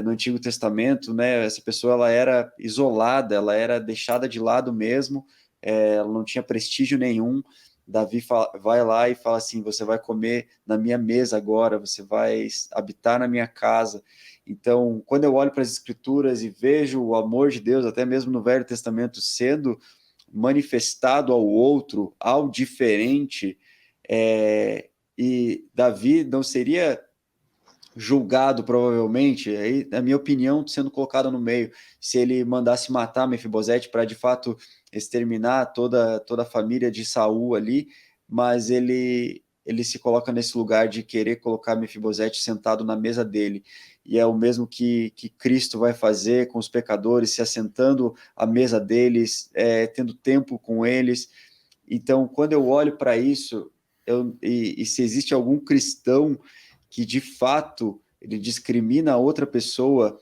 no Antigo Testamento, né, essa pessoa ela era isolada, ela era deixada de lado mesmo, ela não tinha prestígio nenhum. Davi vai lá e fala assim, você vai comer na minha mesa agora, você vai habitar na minha casa. Então, quando eu olho para as Escrituras e vejo o amor de Deus, até mesmo no Velho Testamento, sendo manifestado ao outro, ao diferente, e Davi não seria julgado, provavelmente, aí, na minha opinião, sendo colocado no meio, se ele mandasse matar Mefibosete para, de fato, exterminar toda a família de Saul ali, mas ele se coloca nesse lugar de querer colocar Mefibosete sentado na mesa dele, e é o mesmo que Cristo vai fazer com os pecadores, se assentando à mesa deles, tendo tempo com eles. Então, quando eu olho para isso, e se existe algum cristão que de fato ele discrimina a outra pessoa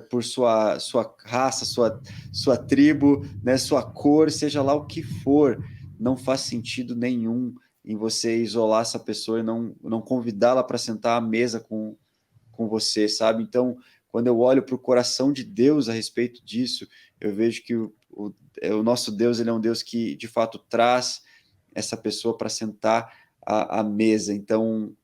por sua raça, sua tribo, né, sua cor, seja lá o que for, não faz sentido nenhum em você isolar essa pessoa e não convidá-la para sentar à mesa com você, sabe? Então, quando eu olho para o coração de Deus a respeito disso, eu vejo que o nosso Deus ele é um Deus que de fato traz essa pessoa para sentar à mesa. Então,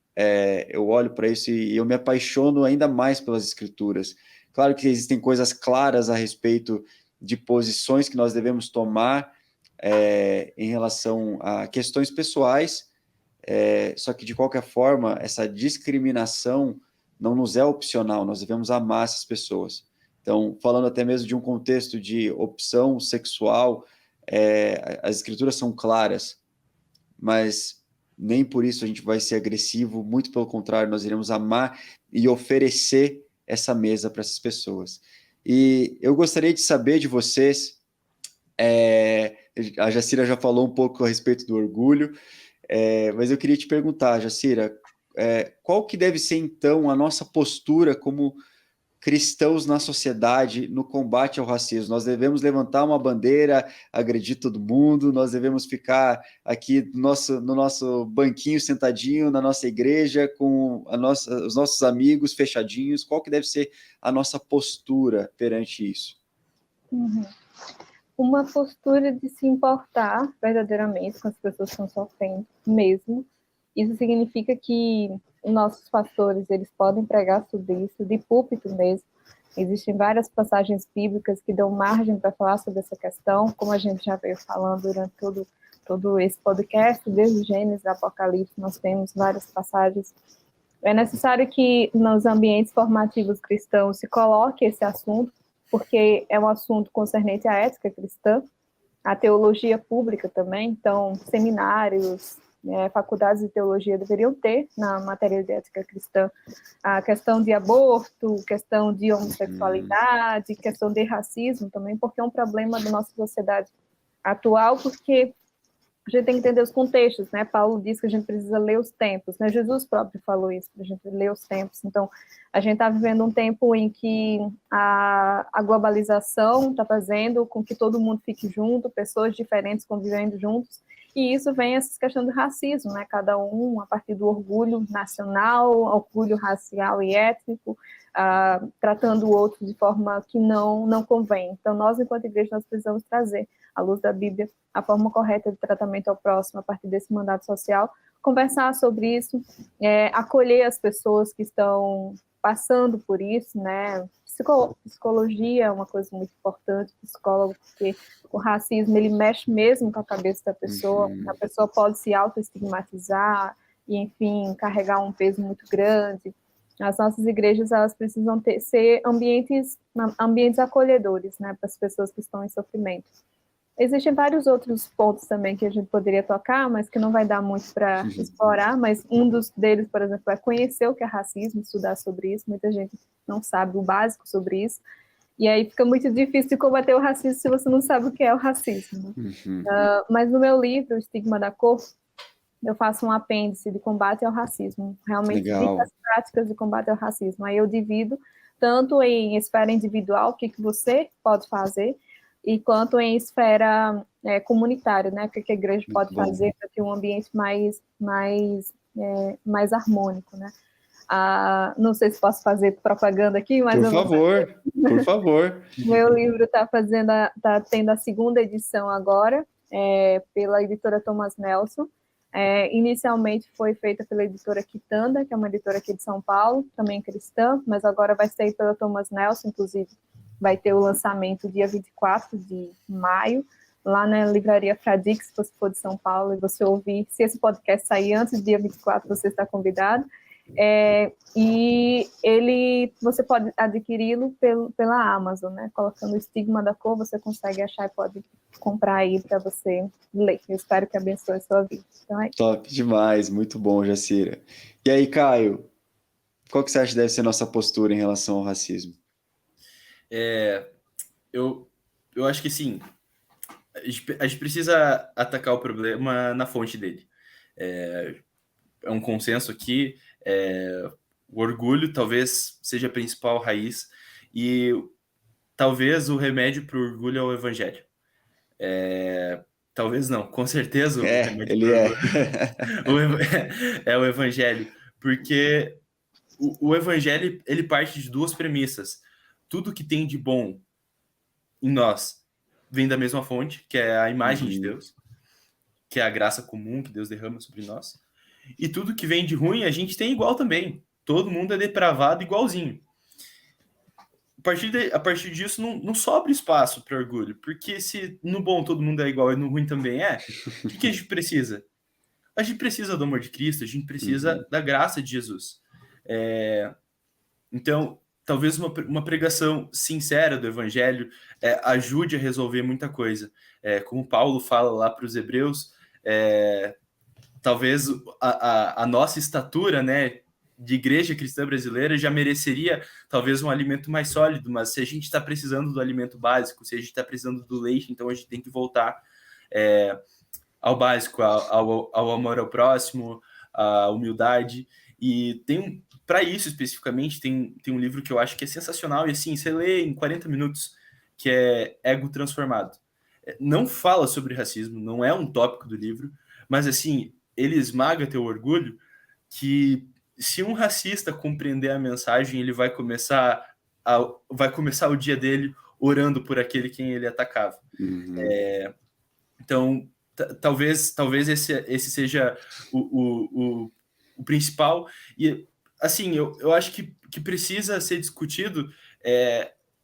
eu olho para isso e eu me apaixono ainda mais pelas Escrituras. Claro que existem coisas claras a respeito de posições que nós devemos tomar em relação a questões pessoais, só que, de qualquer forma, essa discriminação não nos é opcional, nós devemos amar essas pessoas. Então, falando até mesmo de um contexto de opção sexual, as Escrituras são claras, mas nem por isso a gente vai ser agressivo, muito pelo contrário, nós iremos amar e oferecer essa mesa para essas pessoas. E eu gostaria de saber de vocês, a Jacira já falou um pouco a respeito do orgulho, mas eu queria te perguntar, Jacira, qual que deve ser então a nossa postura como cristãos na sociedade no combate ao racismo? Nós devemos levantar uma bandeira, agredir todo mundo, nós devemos ficar aqui no nosso banquinho sentadinho na nossa igreja com os nossos amigos fechadinhos. Qual que deve ser a nossa postura perante isso? uma postura de se importar verdadeiramente com as pessoas que estão sofrendo mesmo. Isso significa que nossos pastores, eles podem pregar sobre isso, de púlpito mesmo. Existem várias passagens bíblicas que dão margem para falar sobre essa questão, como a gente já veio falando durante todo esse podcast, desde Gênesis, Apocalipse, nós temos várias passagens. É necessário que nos ambientes formativos cristãos se coloque esse assunto, porque é um assunto concernente à ética cristã, à teologia pública também, então seminários, faculdades de teologia deveriam ter na matéria de ética cristã a questão de aborto, questão de homossexualidade, questão de racismo também, porque é um problema da nossa sociedade atual, porque a gente tem que entender os contextos, né? Paulo diz que a gente precisa ler os tempos, né? Jesus próprio falou isso, para a gente ler os tempos. Então, a gente está vivendo um tempo em que a globalização está fazendo com que todo mundo fique junto, pessoas diferentes convivendo juntos, e isso vem essa questão do racismo, né? Cada um a partir do orgulho nacional, orgulho racial e étnico, tratando o outro de forma que não convém. Então, nós, enquanto igreja, nós precisamos trazer, à luz da Bíblia, a forma correta de tratamento ao próximo a partir desse mandato social, conversar sobre isso, acolher as pessoas que estão passando por isso, né? Psicologia é uma coisa muito importante, psicólogo, porque o racismo, ele mexe mesmo com a cabeça da pessoa, a pessoa pode se auto-estigmatizar e, enfim, carregar um peso muito grande. As nossas igrejas, elas precisam ser ambientes acolhedores, né, para as pessoas que estão em sofrimento. Existem vários outros pontos também que a gente poderia tocar, mas que não vai dar muito para explorar, mas um deles, por exemplo, é conhecer o que é racismo, estudar sobre isso. Muita gente não sabe o básico sobre isso, e aí fica muito difícil de combater o racismo se você não sabe o que é o racismo. Mas no meu livro, O Estigma da Cor, eu faço um apêndice de combate ao racismo, realmente dicas práticas de combate ao racismo. Aí eu divido tanto em esfera individual, o que você pode fazer, e quanto em esfera comunitária, né? O que a igreja pode fazer para ter um ambiente mais harmônico, né? Não sei se posso fazer propaganda aqui, mas por favor. Meu livro está tendo a segunda edição agora, pela editora Thomas Nelson. Inicialmente foi feita pela editora Quitanda, que é uma editora aqui de São Paulo, também cristã, mas agora vai sair pela Thomas Nelson, inclusive vai ter o lançamento dia 24 de maio, lá na Livraria Fradique, se você for de São Paulo, e você ouvir, se esse podcast sair antes do dia 24, você está convidado. E você pode adquiri-lo pela Amazon, né? Colocando o Estigma da Cor, você consegue achar e pode comprar aí para você ler. Eu espero que abençoe a sua vida. Então, Top demais, muito bom, Jacira. E aí, Caio, qual que você acha que deve ser a nossa postura em relação ao racismo? Eu acho que sim, a gente precisa atacar o problema na fonte dele. É um consenso aqui, o orgulho talvez seja a principal raiz, e talvez o remédio para o orgulho é o evangelho. Talvez não, com certeza o remédio ele é o evangelho, porque o evangelho, ele parte de duas premissas. Tudo que tem de bom em nós vem da mesma fonte, que é a imagem de Deus, que é a graça comum que Deus derrama sobre nós. E tudo que vem de ruim, a gente tem igual também. Todo mundo é depravado igualzinho. A partir disso, não sobra espaço para orgulho, porque se no bom todo mundo é igual e no ruim também o que a gente precisa? A gente precisa do amor de Cristo, a gente precisa da graça de Jesus. Então, talvez uma pregação sincera do evangelho ajude a resolver muita coisa. Como Paulo fala lá para os hebreus, talvez a nossa estatura, né, de igreja cristã brasileira já mereceria talvez um alimento mais sólido, mas se a gente está precisando do alimento básico, se a gente está precisando do leite, então a gente tem que voltar ao básico, ao amor ao próximo, à humildade. E para isso especificamente, tem um livro que eu acho que é sensacional, e assim, você lê em 40 minutos, que é Ego Transformado. Não fala sobre racismo, não é um tópico do livro, mas assim, ele esmaga teu orgulho, que se um racista compreender a mensagem, ele vai começar o dia dele orando por aquele quem ele atacava. Então, talvez esse seja o principal. E, assim, eu acho que precisa ser discutido,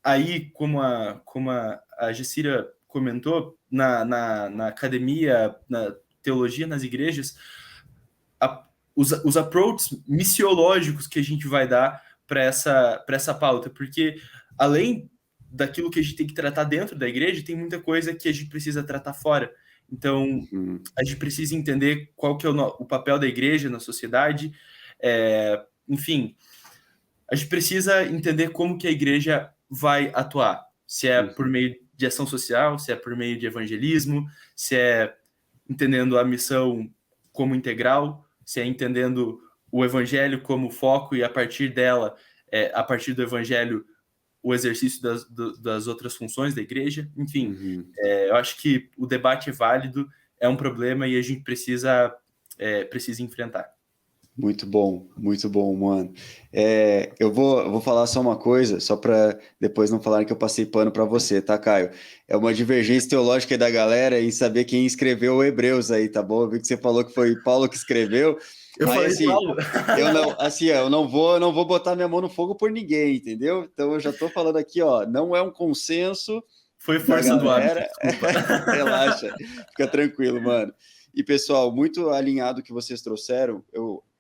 aí, como a Gessira comentou, na academia, na teologia, nas igrejas, os approaches missiológicos que a gente vai dar para essa pauta, porque além daquilo que a gente tem que tratar dentro da igreja, tem muita coisa que a gente precisa tratar fora. Então, a gente precisa entender qual que é o papel da igreja na sociedade. Enfim, a gente precisa entender como que a igreja vai atuar. Se é por meio de ação social, se é por meio de evangelismo, se é entendendo a missão como integral, se é entendendo o evangelho como foco e a partir dela, a partir do evangelho, o exercício das outras funções da igreja. Enfim, eu acho que o debate é válido, é um problema e a gente precisa enfrentar. Muito bom, mano. Eu vou falar só uma coisa, só para depois não falarem que eu passei pano para você, tá, Caio? É uma divergência teológica aí da galera em saber quem escreveu o Hebreus aí, tá bom? Eu vi que você falou que foi Paulo que escreveu. Eu falei assim, Paulo. Eu não vou botar minha mão no fogo por ninguém, entendeu? Então eu já tô falando aqui, ó, não é um consenso. Foi força do hábito, desculpa. Relaxa, fica tranquilo, mano. E pessoal, muito alinhado que vocês trouxeram,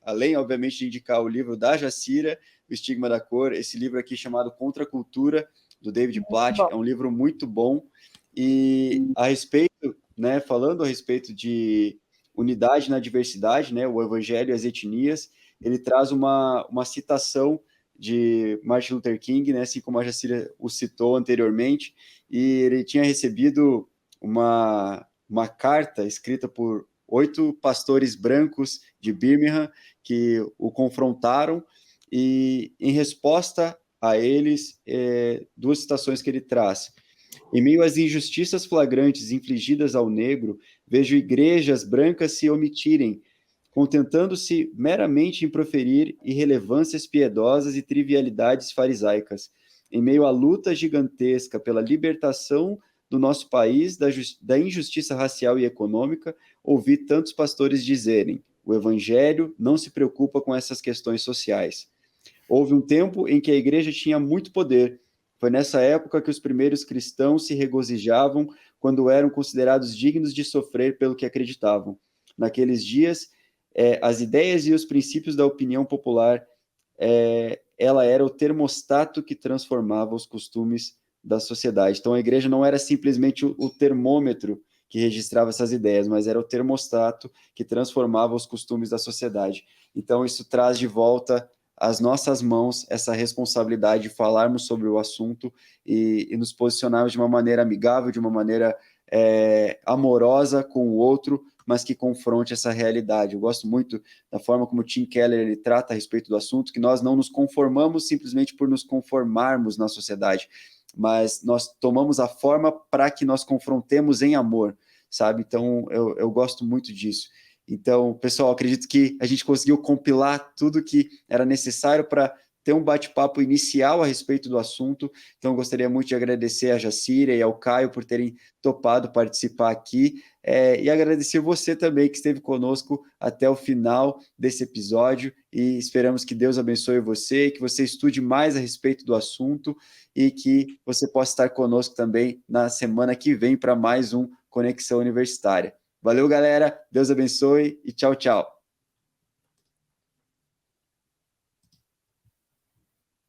além, obviamente, de indicar o livro da Jacira, O Estigma da Cor, esse livro aqui chamado Contra a Cultura, do David Platt, é um livro muito bom. E a respeito, né, falando a respeito de unidade na diversidade, né, o Evangelho e as etnias, ele traz uma citação de Martin Luther King, né, assim como a Jacira o citou anteriormente, e ele tinha recebido uma carta escrita por 8 pastores brancos de Birmingham que o confrontaram, e em resposta a eles, 2 citações que ele traz. Em meio às injustiças flagrantes infligidas ao negro, vejo igrejas brancas se omitirem, contentando-se meramente em proferir irrelevâncias piedosas e trivialidades farisaicas. Em meio à luta gigantesca pela libertação do nosso país da injustiça racial e econômica, ouvi tantos pastores dizerem: o evangelho não se preocupa com essas questões sociais. Houve um tempo em que a igreja tinha muito poder. Foi nessa época que os primeiros cristãos se regozijavam quando eram considerados dignos de sofrer pelo que acreditavam. Naqueles dias, as ideias e os princípios da opinião popular, ela era o termostato que transformava os costumes da sociedade. Então, a igreja não era simplesmente o termômetro que registrava essas ideias, mas era o termostato que transformava os costumes da sociedade. Então, isso traz de volta às nossas mãos essa responsabilidade de falarmos sobre o assunto e nos posicionarmos de uma maneira amigável, de uma maneira amorosa com o outro, mas que confronte essa realidade. Eu gosto muito da forma como o Tim Keller ele trata a respeito do assunto, que nós não nos conformamos simplesmente por nos conformarmos na sociedade, mas nós tomamos a forma para que nós confrontemos em amor, sabe? Então, eu gosto muito disso. Então, pessoal, acredito que a gente conseguiu compilar tudo que era necessário para ter um bate-papo inicial a respeito do assunto. Então, gostaria muito de agradecer a Jacira e ao Caio por terem topado participar aqui, e agradecer você também que esteve conosco até o final desse episódio, e esperamos que Deus abençoe você, que você estude mais a respeito do assunto e que você possa estar conosco também na semana que vem para mais um Conexão Universitária. Valeu, galera. Deus abençoe e tchau, tchau.